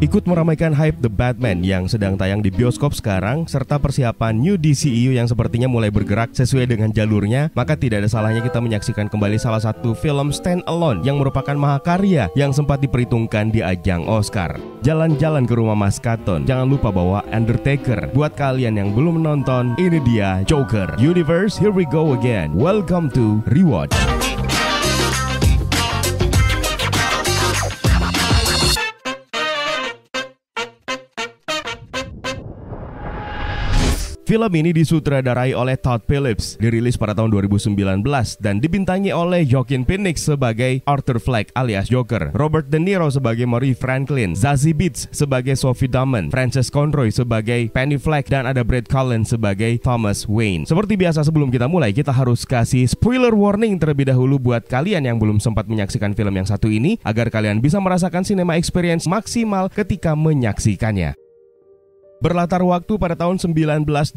Ikut meramaikan hype The Batman yang sedang tayang di bioskop sekarang, serta persiapan New DCEU yang sepertinya mulai bergerak sesuai dengan jalurnya, maka tidak ada salahnya kita menyaksikan kembali salah satu film stand-alone yang merupakan mahakarya yang sempat diperhitungkan di ajang Oscar. Jalan-jalan ke rumah Mas Katon, jangan lupa bawa Undertaker. Buat kalian yang belum menonton, ini dia Joker. Universe, here we go again. Welcome to Rewatch. Film ini disutradarai oleh Todd Phillips, dirilis pada tahun 2019 dan dibintangi oleh Joaquin Phoenix sebagai Arthur Fleck alias Joker, Robert De Niro sebagai Marie Franklin, Zazie Beetz sebagai Sophie Damon, Frances Conroy sebagai Penny Fleck, dan ada Brad Cullen sebagai Thomas Wayne. Seperti biasa sebelum kita mulai, kita harus kasih spoiler warning terlebih dahulu buat kalian yang belum sempat menyaksikan film yang satu ini, agar kalian bisa merasakan cinema experience maksimal ketika menyaksikannya. Berlatar waktu pada tahun 1981,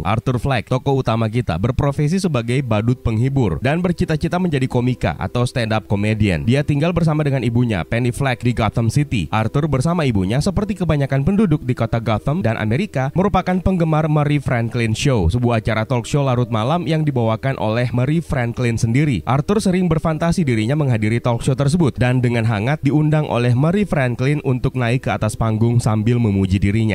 Arthur Fleck, tokoh utama kita, berprofesi sebagai badut penghibur dan bercita-cita menjadi komika atau stand-up comedian. Dia tinggal bersama dengan ibunya, Penny Fleck, di Gotham City. Arthur bersama ibunya, seperti kebanyakan penduduk di kota Gotham dan Amerika, merupakan penggemar Marie Franklin Show, sebuah acara talk show larut malam yang dibawakan oleh Marie Franklin sendiri. Arthur sering berfantasi dirinya menghadiri talk show tersebut dan dengan hangat diundang oleh Marie Franklin untuk naik ke atas panggung sambil memuji dirinya.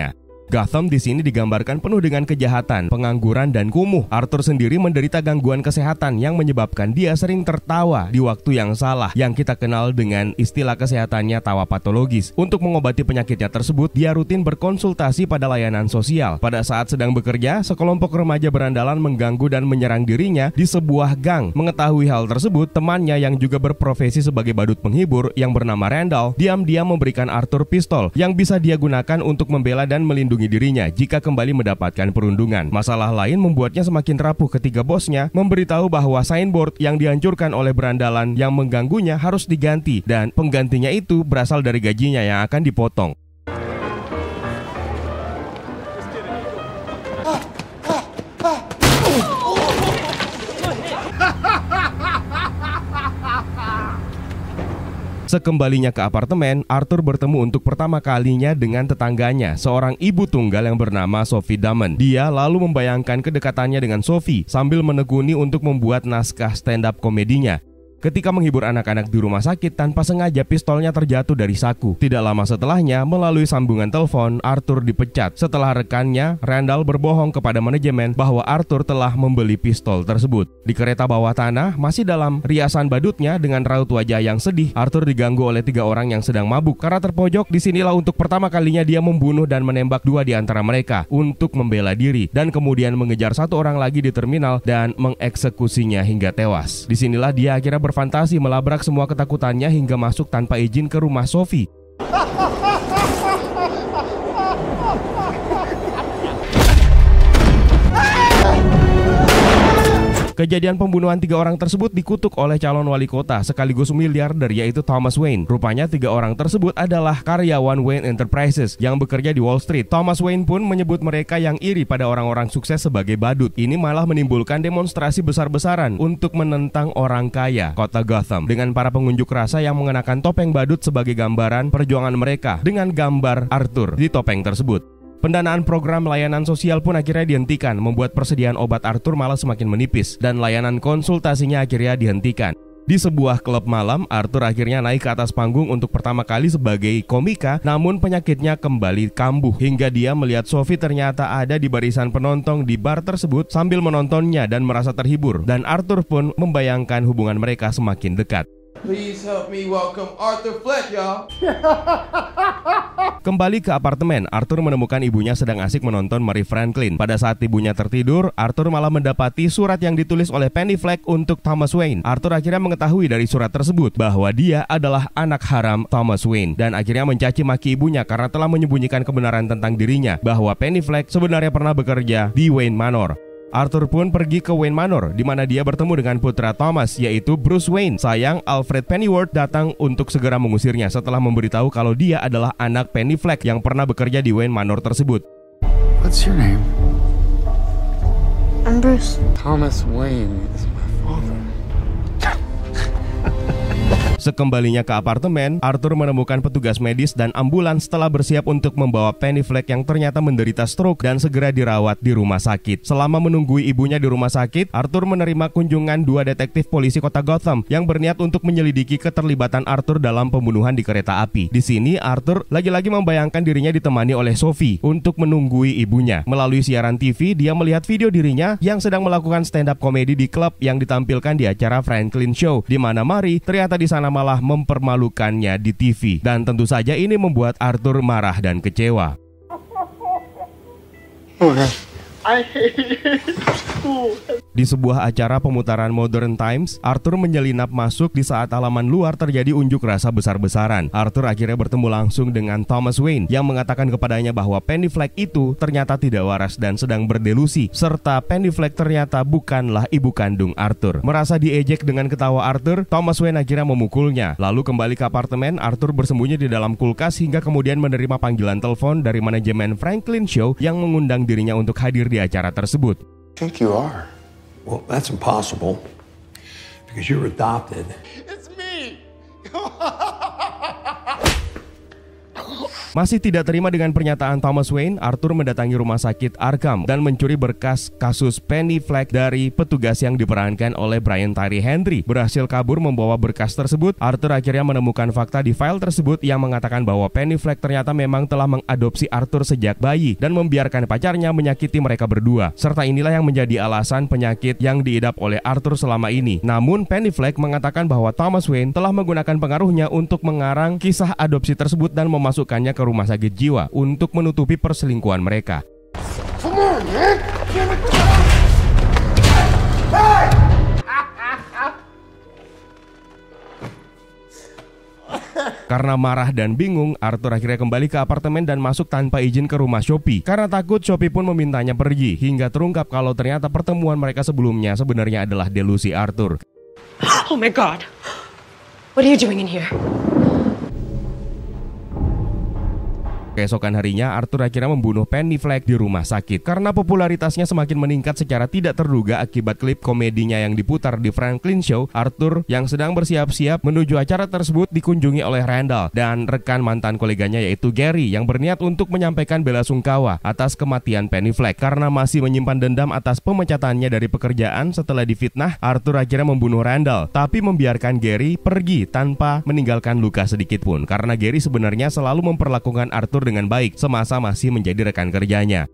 Gotham di sini digambarkan penuh dengan kejahatan, pengangguran, dan kumuh. Arthur sendiri menderita gangguan kesehatan yang menyebabkan dia sering tertawa di waktu yang salah, yang kita kenal dengan istilah kesehatannya tawa patologis. Untuk mengobati penyakitnya tersebut, dia rutin berkonsultasi pada layanan sosial. Pada saat sedang bekerja, sekelompok remaja berandalan mengganggu dan menyerang dirinya di sebuah gang. Mengetahui hal tersebut, temannya yang juga berprofesi sebagai badut penghibur yang bernama Randall diam-diam memberikan Arthur pistol yang bisa dia gunakan untuk membela dan melindungi dirinya jika kembali mendapatkan perundungan. Masalah lain membuatnya semakin rapuh ketika bosnya memberitahu bahwa signboard yang dihancurkan oleh berandalan yang mengganggunya harus diganti dan penggantinya itu berasal dari gajinya yang akan dipotong. Sekembalinya ke apartemen, Arthur bertemu untuk pertama kalinya dengan tetangganya, seorang ibu tunggal yang bernama Sophie Damon. Dia lalu membayangkan kedekatannya dengan Sophie sambil menekuni untuk membuat naskah stand-up komedinya. Ketika menghibur anak-anak di rumah sakit, tanpa sengaja pistolnya terjatuh dari saku. Tidak lama setelahnya, melalui sambungan telepon, Arthur dipecat setelah rekannya, Randall, berbohong kepada manajemen bahwa Arthur telah membeli pistol tersebut. Di kereta bawah tanah, masih dalam riasan badutnya dengan raut wajah yang sedih, Arthur diganggu oleh 3 orang yang sedang mabuk. Karena terpojok, disinilah untuk pertama kalinya dia membunuh dan menembak 2 di antara mereka untuk membela diri, dan kemudian mengejar 1 orang lagi di terminal dan mengeksekusinya hingga tewas. Disinilah dia akhirnya berfantasi melabrak semua ketakutannya hingga masuk tanpa izin ke rumah Sophie. Kejadian pembunuhan 3 orang tersebut dikutuk oleh calon wali kota sekaligus miliarder, yaitu Thomas Wayne. Rupanya 3 orang tersebut adalah karyawan Wayne Enterprises yang bekerja di Wall Street. Thomas Wayne pun menyebut mereka yang iri pada orang-orang sukses sebagai badut. Ini malah menimbulkan demonstrasi besar-besaran untuk menentang orang kaya kota Gotham, dengan para pengunjuk rasa yang mengenakan topeng badut sebagai gambaran perjuangan mereka dengan gambar Arthur di topeng tersebut. Pendanaan program layanan sosial pun akhirnya dihentikan, membuat persediaan obat Arthur malah semakin menipis, dan layanan konsultasinya akhirnya dihentikan. Di sebuah klub malam, Arthur akhirnya naik ke atas panggung untuk pertama kali sebagai komika, namun penyakitnya kembali kambuh hingga dia melihat Sophie ternyata ada di barisan penonton di bar tersebut sambil menontonnya dan merasa terhibur, dan Arthur pun membayangkan hubungan mereka semakin dekat. Please help me welcome Arthur Fleck, y'all. Kembali ke apartemen, Arthur menemukan ibunya sedang asik menonton Marie Franklin. Pada saat ibunya tertidur, Arthur malah mendapati surat yang ditulis oleh Penny Fleck untuk Thomas Wayne. Arthur akhirnya mengetahui dari surat tersebut bahwa dia adalah anak haram Thomas Wayne, dan akhirnya mencaci maki ibunya karena telah menyembunyikan kebenaran tentang dirinya bahwa Penny Fleck sebenarnya pernah bekerja di Wayne Manor. Arthur pun pergi ke Wayne Manor, di mana dia bertemu dengan putra Thomas, yaitu Bruce Wayne. Sayang, Alfred Pennyworth datang untuk segera mengusirnya setelah memberitahu kalau dia adalah anak Penny Fleck yang pernah bekerja di Wayne Manor tersebut. What's your name? I'm Bruce. Thomas Wayne is my father. Sekembalinya ke apartemen, Arthur menemukan petugas medis dan ambulans telah bersiap untuk membawa Penny Fleck yang ternyata menderita stroke dan segera dirawat di rumah sakit. Selama menunggui ibunya di rumah sakit, Arthur menerima kunjungan 2 detektif polisi kota Gotham yang berniat untuk menyelidiki keterlibatan Arthur dalam pembunuhan di kereta api. Di sini, Arthur lagi-lagi membayangkan dirinya ditemani oleh Sophie untuk menunggui ibunya. Melalui siaran TV, dia melihat video dirinya yang sedang melakukan stand-up komedi di klub yang ditampilkan di acara Franklin Show, di mana Mary ternyata di sana malah mempermalukannya di TV. Dan tentu saja ini membuat Arthur marah dan kecewa. I hate school. Di sebuah acara pemutaran Modern Times, Arthur menyelinap masuk di saat halaman luar terjadi unjuk rasa besar-besaran. Arthur akhirnya bertemu langsung dengan Thomas Wayne yang mengatakan kepadanya bahwa Penny Fleck itu ternyata tidak waras dan sedang berdelusi, serta Penny Fleck ternyata bukanlah ibu kandung Arthur. Merasa diejek dengan ketawa Arthur, Thomas Wayne akhirnya memukulnya. Lalu kembali ke apartemen, Arthur bersembunyi di dalam kulkas hingga kemudian menerima panggilan telepon dari manajemen Franklin Show yang mengundang dirinya untuk hadir di acara tersebut. I think you are. Well, that's impossible because you're adopted. It's me. Masih tidak terima dengan pernyataan Thomas Wayne, Arthur mendatangi rumah sakit Arkham dan mencuri berkas kasus Penny Fleck dari petugas yang diperankan oleh Brian Tyree Henry. Berhasil kabur membawa berkas tersebut, Arthur akhirnya menemukan fakta di file tersebut yang mengatakan bahwa Penny Fleck ternyata memang telah mengadopsi Arthur sejak bayi dan membiarkan pacarnya menyakiti mereka berdua. Serta inilah yang menjadi alasan penyakit yang diidap oleh Arthur selama ini. Namun Penny Fleck mengatakan bahwa Thomas Wayne telah menggunakan pengaruhnya untuk mengarang kisah adopsi tersebut dan memasukkannya ke rumah sakit jiwa untuk menutupi perselingkuhan mereka. Karena marah dan bingung, Arthur akhirnya kembali ke apartemen dan masuk tanpa izin ke rumah Sophie. Karena takut, Sophie pun memintanya pergi, hingga terungkap kalau ternyata pertemuan mereka sebelumnya sebenarnya adalah delusi Arthur. Oh my God, what are you doing in here? Keesokan harinya, Arthur akhirnya membunuh Penny Fleck di rumah sakit. Karena popularitasnya semakin meningkat secara tidak terduga akibat klip komedinya yang diputar di Franklin Show, Arthur yang sedang bersiap-siap menuju acara tersebut dikunjungi oleh Randall dan rekan mantan koleganya yaitu Gary yang berniat untuk menyampaikan belasungkawa atas kematian Penny Fleck. Karena masih menyimpan dendam atas pemecatannya dari pekerjaan setelah difitnah, Arthur akhirnya membunuh Randall, tapi membiarkan Gary pergi tanpa meninggalkan luka sedikit pun. Karena Gary sebenarnya selalu memperlakukan Arthur dengan baik semasa masih menjadi rekan kerjanya.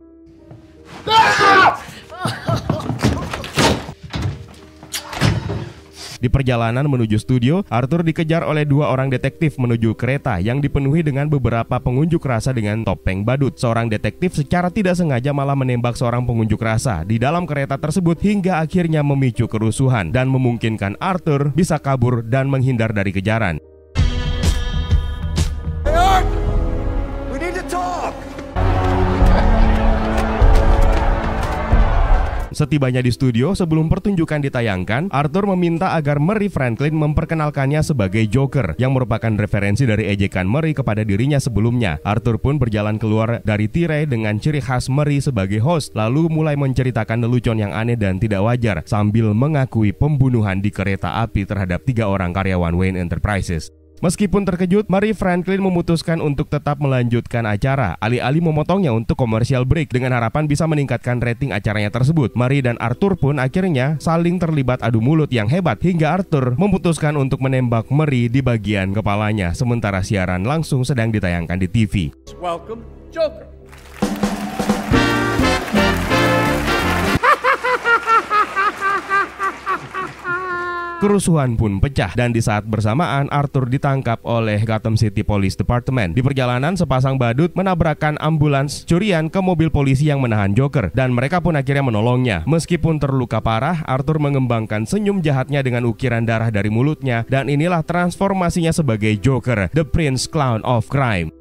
Di perjalanan menuju studio, Arthur dikejar oleh 2 orang detektif menuju kereta yang dipenuhi dengan beberapa pengunjuk rasa dengan topeng badut. Seorang detektif secara tidak sengaja malah menembak seorang pengunjuk rasa di dalam kereta tersebut hingga akhirnya memicu kerusuhan dan memungkinkan Arthur bisa kabur dan menghindar dari kejaran. Setibanya di studio, sebelum pertunjukan ditayangkan, Arthur meminta agar Mary Franklin memperkenalkannya sebagai Joker, yang merupakan referensi dari ejekan Mary kepada dirinya sebelumnya. Arthur pun berjalan keluar dari tirai dengan ciri khas Mary sebagai host, lalu mulai menceritakan lelucon yang aneh dan tidak wajar, sambil mengakui pembunuhan di kereta api terhadap 3 orang karyawan Wayne Enterprises. Meskipun terkejut, Mary Franklin memutuskan untuk tetap melanjutkan acara, alih-alih memotongnya untuk commercial break dengan harapan bisa meningkatkan rating acaranya tersebut. Mary dan Arthur pun akhirnya saling terlibat adu mulut yang hebat hingga Arthur memutuskan untuk menembak Mary di bagian kepalanya sementara siaran langsung sedang ditayangkan di TV. Welcome, Joker. Kerusuhan pun pecah dan di saat bersamaan Arthur ditangkap oleh Gotham City Police Department. Di perjalanan, sepasang badut menabrakkan ambulans curian ke mobil polisi yang menahan Joker dan mereka pun akhirnya menolongnya. Meskipun terluka parah, Arthur mengembangkan senyum jahatnya dengan ukiran darah dari mulutnya dan inilah transformasinya sebagai Joker, the Prince Clown of Crime.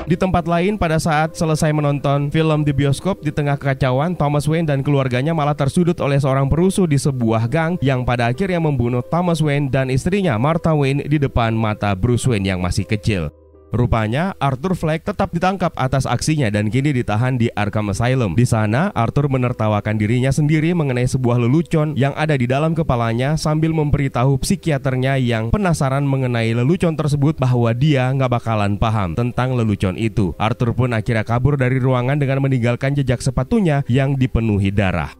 Di tempat lain, pada saat selesai menonton film di bioskop, di tengah kekacauan, Thomas Wayne dan keluarganya malah tersudut oleh seorang perusuh di sebuah gang yang pada akhirnya membunuh Thomas Wayne dan istrinya Martha Wayne di depan mata Bruce Wayne yang masih kecil. Rupanya Arthur Fleck tetap ditangkap atas aksinya dan kini ditahan di Arkham Asylum. Di sana, Arthur menertawakan dirinya sendiri mengenai sebuah lelucon yang ada di dalam kepalanya sambil memberitahu psikiaternya yang penasaran mengenai lelucon tersebut bahwa dia nggak bakalan paham tentang lelucon itu. Arthur pun akhirnya kabur dari ruangan dengan meninggalkan jejak sepatunya yang dipenuhi darah.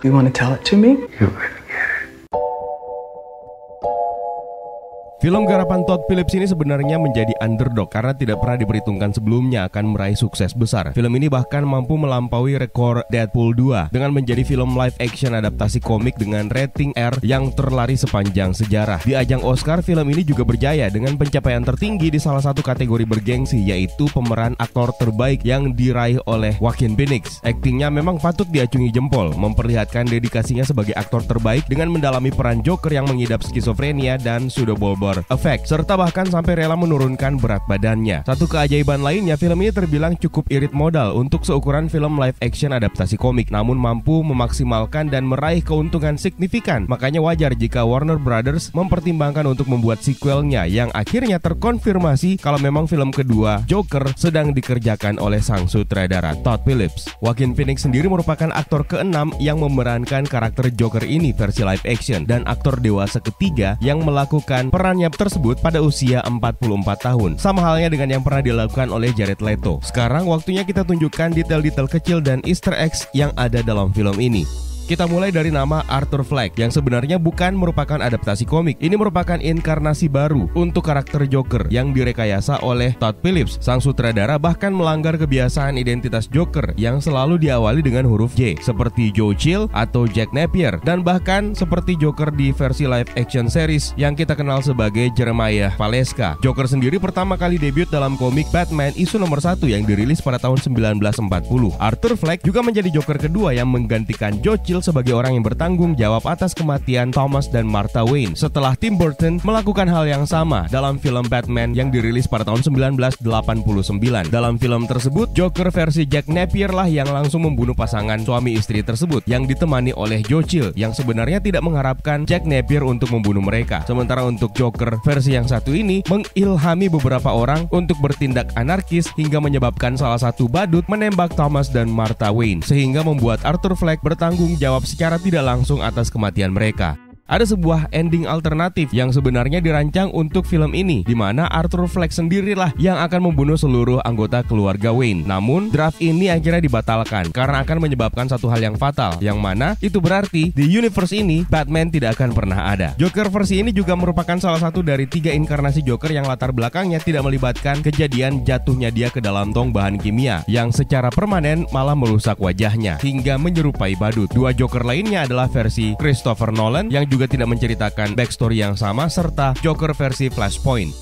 You want to tell it to me? Film garapan Todd Phillips ini sebenarnya menjadi underdog karena tidak pernah diperhitungkan sebelumnya akan meraih sukses besar. Film ini bahkan mampu melampaui rekor Deadpool 2 dengan menjadi film live action adaptasi komik dengan rating R yang terlari sepanjang sejarah. Di ajang Oscar, film ini juga berjaya dengan pencapaian tertinggi di salah satu kategori bergengsi, yaitu pemeran aktor terbaik yang diraih oleh Joaquin Phoenix. Aktingnya memang patut diacungi jempol, memperlihatkan dedikasinya sebagai aktor terbaik dengan mendalami peran Joker yang mengidap skizofrenia dan pseudobulbar efek, serta bahkan sampai rela menurunkan berat badannya. Satu keajaiban lainnya, film ini terbilang cukup irit modal untuk seukuran film live action adaptasi komik, namun mampu memaksimalkan dan meraih keuntungan signifikan. Makanya wajar jika Warner Brothers mempertimbangkan untuk membuat sequelnya yang akhirnya terkonfirmasi kalau memang film kedua Joker sedang dikerjakan oleh sang sutradara Todd Phillips. Joaquin Phoenix sendiri merupakan aktor ke-6 yang memerankan karakter Joker ini versi live action dan aktor dewasa ketiga yang melakukan peran tersebut pada usia 44 tahun. Sama halnya dengan yang pernah dilakukan oleh Jared Leto. Sekarang waktunya kita tunjukkan detail-detail kecil dan Easter eggs yang ada dalam film ini. Kita mulai dari nama Arthur Fleck yang sebenarnya bukan merupakan adaptasi komik. Ini merupakan inkarnasi baru untuk karakter Joker yang direkayasa oleh Todd Phillips. Sang sutradara bahkan melanggar kebiasaan identitas Joker yang selalu diawali dengan huruf J, seperti Joe Chill atau Jack Napier, dan bahkan seperti Joker di versi live action series yang kita kenal sebagai Jeremiah Valeska. Joker sendiri pertama kali debut dalam komik Batman isu nomor 1 yang dirilis pada tahun 1940. Arthur Fleck juga menjadi Joker kedua yang menggantikan Joe Chill sebagai orang yang bertanggung jawab atas kematian Thomas dan Martha Wayne setelah Tim Burton melakukan hal yang sama dalam film Batman yang dirilis pada tahun 1989. Dalam film tersebut, Joker versi Jack Napier lah yang langsung membunuh pasangan suami istri tersebut yang ditemani oleh Joe Chill yang sebenarnya tidak mengharapkan Jack Napier untuk membunuh mereka. Sementara untuk Joker versi yang satu ini mengilhami beberapa orang untuk bertindak anarkis hingga menyebabkan salah satu badut menembak Thomas dan Martha Wayne sehingga membuat Arthur Fleck bertanggung jawab secara tidak langsung atas kematian mereka. Ada sebuah ending alternatif yang sebenarnya dirancang untuk film ini, di mana Arthur Fleck sendirilah yang akan membunuh seluruh anggota keluarga Wayne. Namun, draft ini akhirnya dibatalkan karena akan menyebabkan satu hal yang fatal, yang mana itu berarti di universe ini Batman tidak akan pernah ada. Joker versi ini juga merupakan salah satu dari 3 inkarnasi Joker yang latar belakangnya tidak melibatkan kejadian jatuhnya dia ke dalam tong bahan kimia yang secara permanen malah merusak wajahnya hingga menyerupai badut. 2 Joker lainnya adalah versi Christopher Nolan yang juga tidak menceritakan backstory yang sama, serta Joker versi Flashpoint.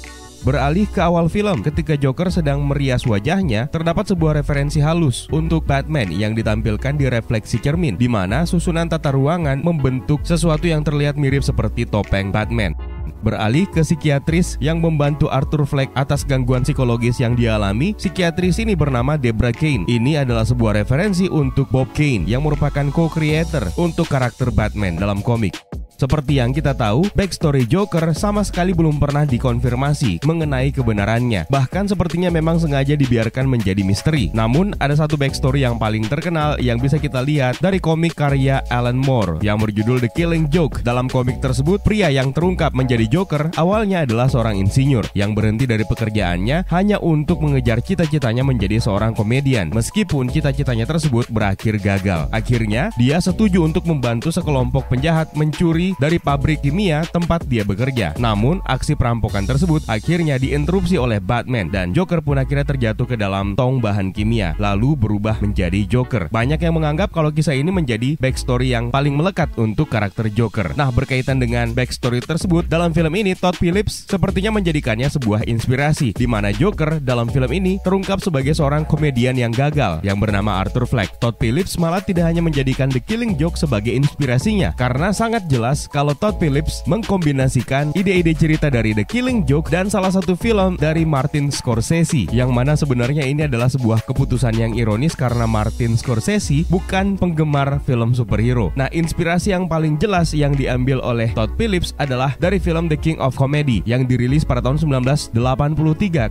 Beralih ke awal film, ketika Joker sedang merias wajahnya, terdapat sebuah referensi halus untuk Batman yang ditampilkan di refleksi cermin, di mana susunan tata ruangan membentuk sesuatu yang terlihat mirip seperti topeng Batman. Beralih ke psikiatris yang membantu Arthur Fleck atas gangguan psikologis yang dialami. Psikiatris ini bernama Deborah Kane. Ini adalah sebuah referensi untuk Bob Kane yang merupakan co-creator untuk karakter Batman dalam komik. Seperti yang kita tahu, backstory Joker sama sekali belum pernah dikonfirmasi mengenai kebenarannya. Bahkan sepertinya memang sengaja dibiarkan menjadi misteri. Namun, ada satu backstory yang paling terkenal yang bisa kita lihat dari komik karya Alan Moore yang berjudul The Killing Joke. Dalam komik tersebut, pria yang terungkap menjadi Joker awalnya adalah seorang insinyur yang berhenti dari pekerjaannya hanya untuk mengejar cita-citanya menjadi seorang komedian. Meskipun cita-citanya tersebut berakhir gagal. Akhirnya, dia setuju untuk membantu sekelompok penjahat mencuri dari pabrik kimia tempat dia bekerja. Namun, aksi perampokan tersebut akhirnya diinterupsi oleh Batman dan Joker pun akhirnya terjatuh ke dalam tong bahan kimia, lalu berubah menjadi Joker. Banyak yang menganggap kalau kisah ini menjadi backstory yang paling melekat untuk karakter Joker. Nah, berkaitan dengan backstory tersebut, dalam film ini Todd Phillips sepertinya menjadikannya sebuah inspirasi, di mana Joker dalam film ini terungkap sebagai seorang komedian yang gagal yang bernama Arthur Fleck. Todd Phillips malah tidak hanya menjadikan The Killing Joke sebagai inspirasinya, karena sangat jelas jelas kalau Todd Phillips mengkombinasikan ide-ide cerita dari The Killing Joke dan salah satu film dari Martin Scorsese, yang mana sebenarnya ini adalah sebuah keputusan yang ironis karena Martin Scorsese bukan penggemar film superhero. Nah, inspirasi yang paling jelas yang diambil oleh Todd Phillips adalah dari film The King of Comedy yang dirilis pada tahun 1983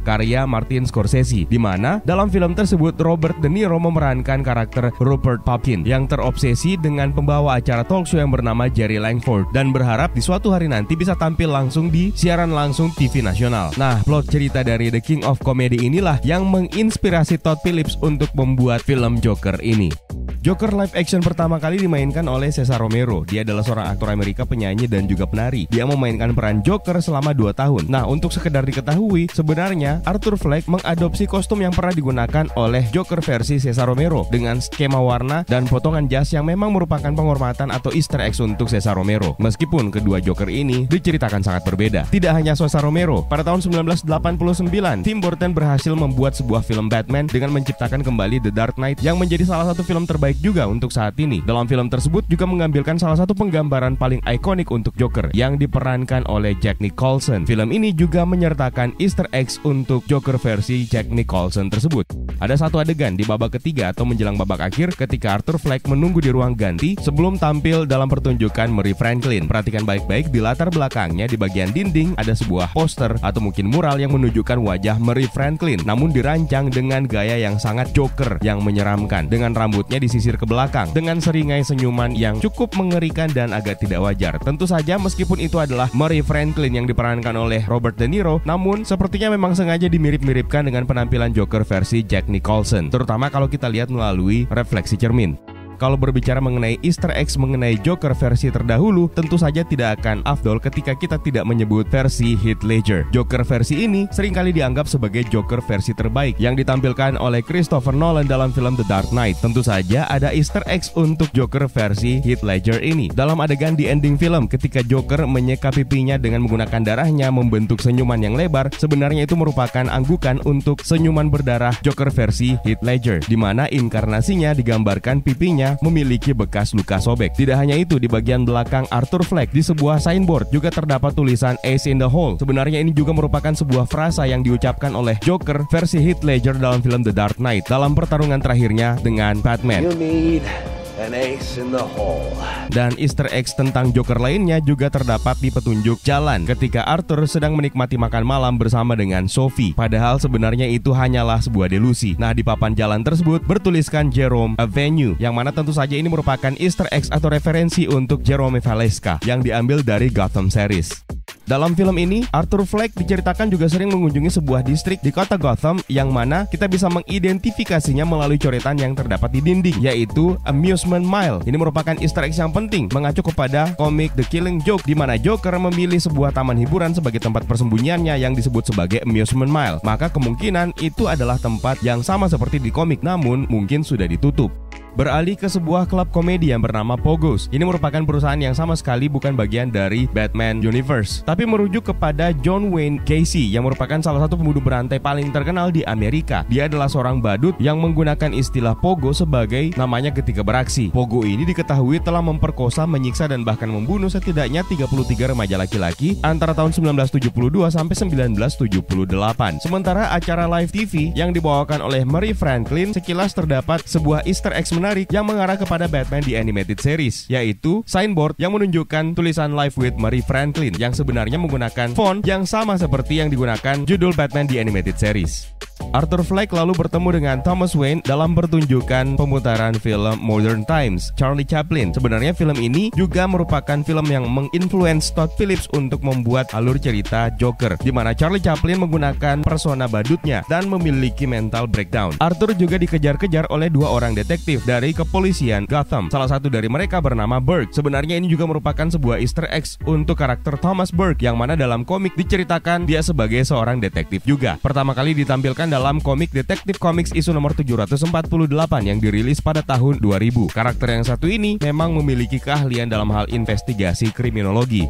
karya Martin Scorsese, di mana dalam film tersebut Robert De Niro memerankan karakter Rupert Pupkin yang terobsesi dengan pembawa acara talk show yang bernama Jerry Langford dan berharap di suatu hari nanti bisa tampil langsung di siaran langsung TV nasional. Nah, plot cerita dari The King of Comedy inilah yang menginspirasi Todd Phillips untuk membuat film Joker ini. Joker live action pertama kali dimainkan oleh Cesar Romero. Dia adalah seorang aktor Amerika, penyanyi dan juga penari. Dia memainkan peran Joker selama 2 tahun. Nah, untuk sekedar diketahui, sebenarnya Arthur Fleck mengadopsi kostum yang pernah digunakan oleh Joker versi Cesar Romero dengan skema warna dan potongan jas yang memang merupakan penghormatan atau Easter eggs untuk Cesar Romero. Meskipun kedua Joker ini diceritakan sangat berbeda. Tidak hanya Cesar Romero, pada tahun 1989, Tim Burton berhasil membuat sebuah film Batman dengan menciptakan kembali The Dark Knight yang menjadi salah satu film terbaik juga untuk saat ini. Dalam film tersebut juga mengambilkan salah satu penggambaran paling ikonik untuk Joker yang diperankan oleh Jack Nicholson. Film ini juga menyertakan Easter eggs untuk Joker versi Jack Nicholson tersebut. Ada satu adegan di babak ketiga atau menjelang babak akhir ketika Arthur Fleck menunggu di ruang ganti sebelum tampil dalam pertunjukan Murray Franklin. Perhatikan baik-baik, di latar belakangnya di bagian dinding ada sebuah poster atau mungkin mural yang menunjukkan wajah Murray Franklin, namun dirancang dengan gaya yang sangat Joker yang menyeramkan, dengan rambutnya disisir ke belakang dengan seringai senyuman yang cukup mengerikan dan agak tidak wajar. Tentu saja meskipun itu adalah Murray Franklin yang diperankan oleh Robert De Niro, namun sepertinya memang sengaja dimirip-miripkan dengan penampilan Joker versi Jack Nicholson, terutama kalau kita lihat melalui refleksi cermin. Kalau berbicara mengenai Easter eggs mengenai Joker versi terdahulu, tentu saja tidak akan afdol ketika kita tidak menyebut versi Heath Ledger. Joker versi ini seringkali dianggap sebagai Joker versi terbaik yang ditampilkan oleh Christopher Nolan dalam film The Dark Knight. Tentu saja ada Easter eggs untuk Joker versi Heath Ledger ini. Dalam adegan di ending film ketika Joker menyeka pipinya dengan menggunakan darahnya membentuk senyuman yang lebar, sebenarnya itu merupakan anggukan untuk senyuman berdarah Joker versi Heath Ledger, di mana inkarnasinya digambarkan pipinya memiliki bekas luka sobek. Tidak hanya itu, di bagian belakang Arthur Fleck di sebuah signboard juga terdapat tulisan Ace in the Hole. Sebenarnya ini juga merupakan sebuah frasa yang diucapkan oleh Joker versi Heath Ledger dalam film The Dark Knight dalam pertarungan terakhirnya dengan Batman. You need an ace in the hole. Dan Easter eggs tentang Joker lainnya juga terdapat di petunjuk jalan ketika Arthur sedang menikmati makan malam bersama dengan Sophie. Padahal sebenarnya itu hanyalah sebuah delusi. Nah, di papan jalan tersebut bertuliskan Jerome Avenue, yang mana tentu saja ini merupakan Easter eggs atau referensi untuk Jerome Valeska yang diambil dari Gotham series. Dalam film ini, Arthur Fleck diceritakan juga sering mengunjungi sebuah distrik di kota Gotham yang mana kita bisa mengidentifikasinya melalui coretan yang terdapat di dinding, yaitu Amusement Mile. Ini merupakan Easter eggs yang penting mengacu kepada komik The Killing Joke, di mana Joker memilih sebuah taman hiburan sebagai tempat persembunyiannya yang disebut sebagai Amusement Mile. Maka kemungkinan itu adalah tempat yang sama seperti di komik, namun mungkin sudah ditutup. Beralih ke sebuah klub komedi yang bernama Pogos. Ini merupakan perusahaan yang sama sekali bukan bagian dari Batman Universe, tapi merujuk kepada John Wayne Gacy yang merupakan salah satu pembunuh berantai paling terkenal di Amerika. Dia adalah seorang badut yang menggunakan istilah Pogo sebagai namanya ketika beraksi. Pogo ini diketahui telah memperkosa, menyiksa dan bahkan membunuh setidaknya 33 remaja laki-laki antara tahun 1972 sampai 1978. Sementara acara live TV yang dibawakan oleh Murray Franklin, sekilas terdapat sebuah Easter eggs menarik yang mengarah kepada Batman di animated series, yaitu signboard yang menunjukkan tulisan Live with Murray Franklin yang sebenarnya menggunakan font yang sama seperti yang digunakan judul Batman di animated series. Arthur Fleck lalu bertemu dengan Thomas Wayne dalam pertunjukan pemutaran film Modern Times, Charlie Chaplin. Sebenarnya film ini juga merupakan film yang menginfluence Todd Phillips untuk membuat alur cerita Joker, di mana Charlie Chaplin menggunakan persona badutnya dan memiliki mental breakdown. Arthur juga dikejar-kejar oleh dua orang detektif dari kepolisian Gotham. Salah satu dari mereka bernama Burke. Sebenarnya ini juga merupakan sebuah Easter eggs untuk karakter Thomas Burke, yang mana dalam komik diceritakan dia sebagai seorang detektif juga. Pertama kali ditampilkan dalam komik Detective Comics isu nomor 748 yang dirilis pada tahun 2000. Karakter yang satu ini memang memiliki keahlian dalam hal investigasi kriminologi.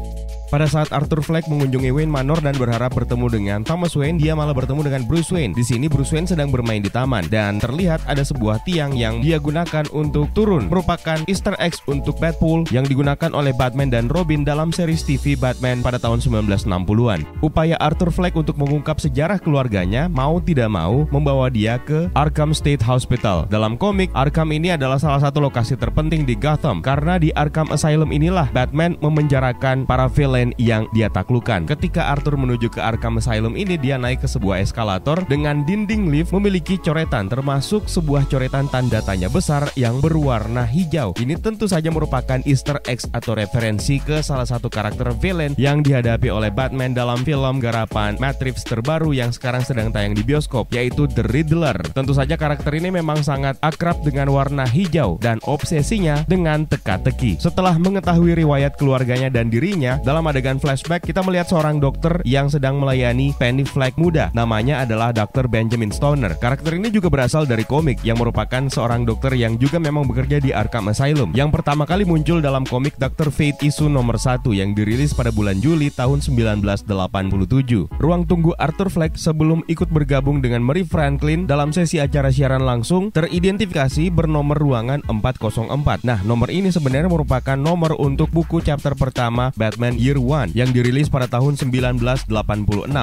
Pada saat Arthur Fleck mengunjungi Wayne Manor dan berharap bertemu dengan Thomas Wayne, dia malah bertemu dengan Bruce Wayne. Di sini Bruce Wayne sedang bermain di taman dan terlihat ada sebuah tiang yang dia gunakan untuk turun, merupakan Easter eggs untuk Batpool yang digunakan oleh Batman dan Robin dalam series TV Batman pada tahun 1960-an. Upaya Arthur Fleck untuk mengungkap sejarah keluarganya mau tidak mau membawa dia ke Arkham State Hospital. Dalam komik, Arkham ini adalah salah satu lokasi terpenting di Gotham karena di Arkham Asylum inilah Batman memenjarakan para villain yang dia taklukkan. Ketika Arthur menuju ke Arkham Asylum ini, dia naik ke sebuah eskalator dengan dinding lift memiliki coretan, termasuk sebuah coretan tanda tanya besar yang berwarna hijau. Ini tentu saja merupakan Easter eggs atau referensi ke salah satu karakter villain yang dihadapi oleh Batman dalam film garapan Matt Reeves terbaru yang sekarang sedang tayang di bioskop, yaitu The Riddler. Tentu saja karakter ini memang sangat akrab dengan warna hijau dan obsesinya dengan teka-teki. Setelah mengetahui riwayat keluarganya dan dirinya, dalam adegan flashback kita melihat seorang dokter yang sedang melayani Penny Fleck muda. Namanya adalah Dr. Benjamin Stoner. Karakter ini juga berasal dari komik yang merupakan seorang dokter yang juga memang bekerja di Arkham Asylum, yang pertama kali muncul dalam komik Dr. Fate isu nomor 1 yang dirilis pada bulan Juli tahun 1987. Ruang tunggu Arthur Fleck sebelum ikut bergabung dengan Mary Franklin dalam sesi acara siaran langsung teridentifikasi bernomor ruangan 404. Nah, nomor ini sebenarnya merupakan nomor untuk buku chapter pertama Batman Year One yang dirilis pada tahun 1986.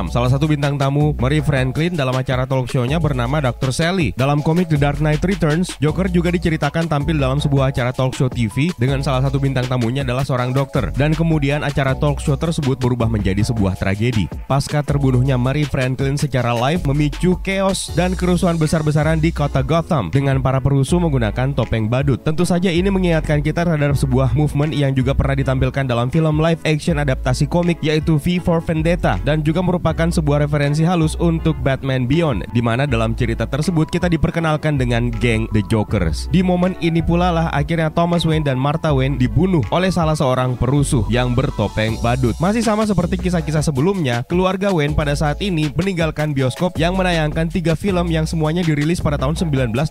Salah satu bintang tamu Mary Franklin dalam acara talk show-nya bernama Dr. Sally. Dalam komik The Dark Knight Returns, Joker juga diceritakan tampil dalam sebuah acara talk show TV dengan salah satu bintang tamunya adalah seorang dokter. Dan kemudian acara talk show tersebut berubah menjadi sebuah tragedi. Pasca terbunuhnya Mary Franklin secara live memicu chaos dan kerusuhan besar-besaran di kota Gotham dengan para perusuh menggunakan topeng badut. Tentu saja ini mengingatkan kita terhadap sebuah movement yang juga pernah ditampilkan dalam film live action adaptasi komik yaitu V for Vendetta, dan juga merupakan sebuah referensi halus untuk Batman Beyond, di mana dalam cerita tersebut kita diperkenalkan dengan geng The Jokers. Di momen ini pula lah akhirnya Thomas Wayne dan Martha Wayne dibunuh oleh salah seorang perusuh yang bertopeng badut. Masih sama seperti kisah-kisah sebelumnya, keluarga Wayne pada saat ini meninggalkan bioskop yang menayangkan 3 film yang semuanya dirilis pada tahun 1981,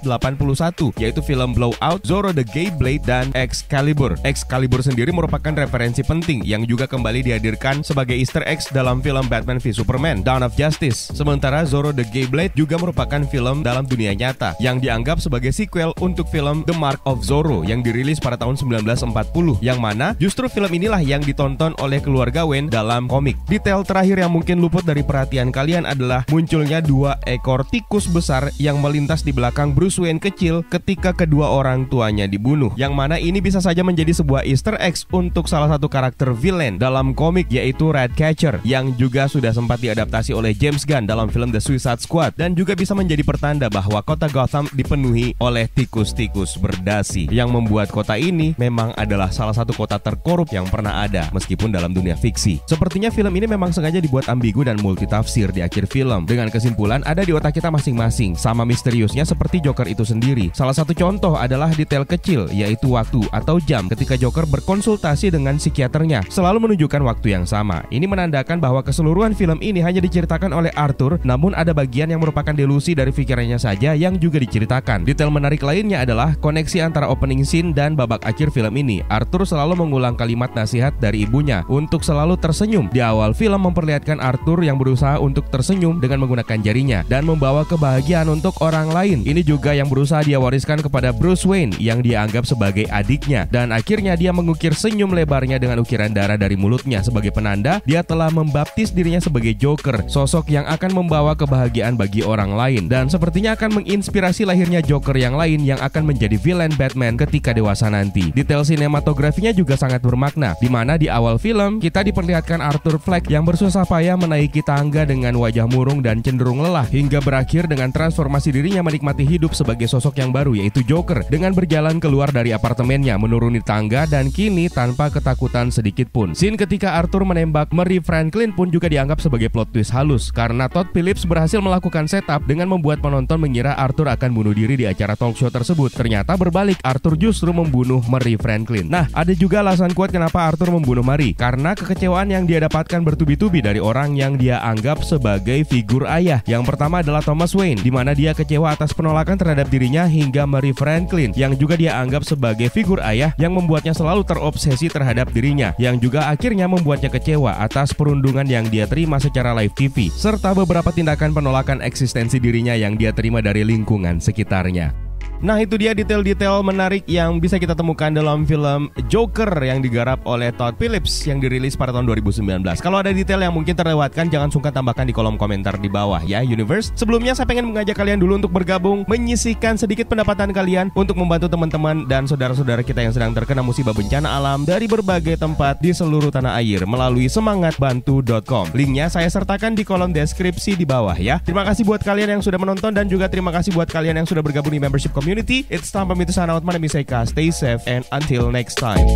yaitu film Blowout, Zorro the Gay Blade, dan Excalibur. Excalibur sendiri merupakan referensi penting yang juga kembali dihadirkan sebagai Easter eggs dalam film Batman v Superman, Dawn of Justice. Sementara Zorro the Gay Blade juga merupakan film dalam dunia nyata yang dianggap sebagai sequel untuk film The Mark of Zorro yang dirilis pada tahun 1940, yang mana justru film inilah yang ditonton oleh keluarga Wayne dalam komik. Detail terakhir yang mungkin luput dari perhatian kalian adalah munculnya 2 ekor tikus besar yang melintas di belakang Bruce Wayne kecil ketika kedua orang tuanya dibunuh, yang mana ini bisa saja menjadi sebuah Easter eggs untuk salah satu karakter villain dalam komik yaitu Ratcatcher yang juga sudah sempat diadaptasi oleh James Gunn dalam film The Suicide Squad, dan juga bisa menjadi pertanda bahwa kota Gotham dipenuhi oleh tikus-tikus berdasi yang membuat kota ini memang adalah salah satu kota terkorup yang pernah ada meskipun dalam dunia fiksi. Sepertinya film ini memang sengaja dibuat ambigu dan multitafsir di akhir film, dengan kesimpulan ada di otak kita masing-masing, sama misteriusnya seperti Joker itu sendiri. Salah satu contoh adalah detail kecil, yaitu waktu atau jam ketika Joker berkonsultasi dengan psikiaternya selalu menunjukkan waktu yang sama. Ini menandakan bahwa keseluruhan film ini hanya diceritakan oleh Arthur, namun ada bagian yang merupakan delusi dari pikirannya saja yang juga diceritakan. Detail menarik lainnya adalah koneksi antara opening scene dan babak akhir film ini. Arthur selalu mengulang kalimat nasihat dari ibunya untuk selalu tersenyum. Di awal film memperlihatkan Arthur yang berusaha untuk tersenyum dengan menggunakan jarinya dan membawa kebahagiaan untuk orang lain. Ini juga yang berusaha dia wariskan kepada Bruce Wayne yang dia anggap sebagai adiknya, dan akhirnya dia mengukir senyum lebarnya dengan ukiran darah dari mulutnya sebagai penanda dia telah membaptis dirinya sebagai Joker, sosok yang akan membawa kebahagiaan bagi orang lain dan sepertinya akan menginspirasi lahirnya Joker yang lain yang akan menjadi villain Batman ketika dewasa nanti. Detail sinematografinya juga sangat bermakna, di mana di awal film kita diperlihatkan Arthur Fleck yang bersusah payah menaiki tangga dengan wajah murung dan cenderung lelah, hingga berakhir dengan transformasi dirinya menikmati hidup sebagai sosok yang baru yaitu Joker, dengan berjalan keluar dari apartemennya, menuruni tangga, dan kini tanpa ketakutan sedikit pun. Scene ketika Arthur menembak Mary Franklin pun juga dianggap sebagai plot twist halus, karena Todd Phillips berhasil melakukan setup dengan membuat penonton mengira Arthur akan bunuh diri di acara talk show tersebut. Ternyata berbalik, Arthur justru membunuh Mary Franklin. Nah, ada juga alasan kuat kenapa Arthur membunuh Mary, karena kekecewaan yang dia dapatkan bertubi-tubi dari orang yang dia anggap sebagai figur ayah. Yang pertama adalah Thomas Wayne, di mana dia kecewa atas penolakan terhadap dirinya, hingga Mary Franklin yang juga dia anggap sebagai figur ayah yang membuatnya selalu terobsesi terhadap dirinya, yang juga akhirnya membuatnya kecewa atas perundungan yang dia terima secara live TV, serta beberapa tindakan penolakan eksistensi dirinya yang dia terima dari lingkungan sekitarnya. Nah, itu dia detail-detail menarik yang bisa kita temukan dalam film Joker yang digarap oleh Todd Phillips yang dirilis pada tahun 2019. Kalau ada detail yang mungkin terlewatkan, jangan sungkan tambahkan di kolom komentar di bawah ya, Universe. Sebelumnya saya pengen mengajak kalian dulu untuk bergabung, menyisihkan sedikit pendapatan kalian untuk membantu teman-teman dan saudara-saudara kita yang sedang terkena musibah bencana alam dari berbagai tempat di seluruh tanah air melalui semangatbantu.com. Linknya saya sertakan di kolom deskripsi di bawah ya. Terima kasih buat kalian yang sudah menonton dan juga terima kasih buat kalian yang sudah bergabung di membership community. It's time for me to sign out. My name is Eka. Stay safe and until next time.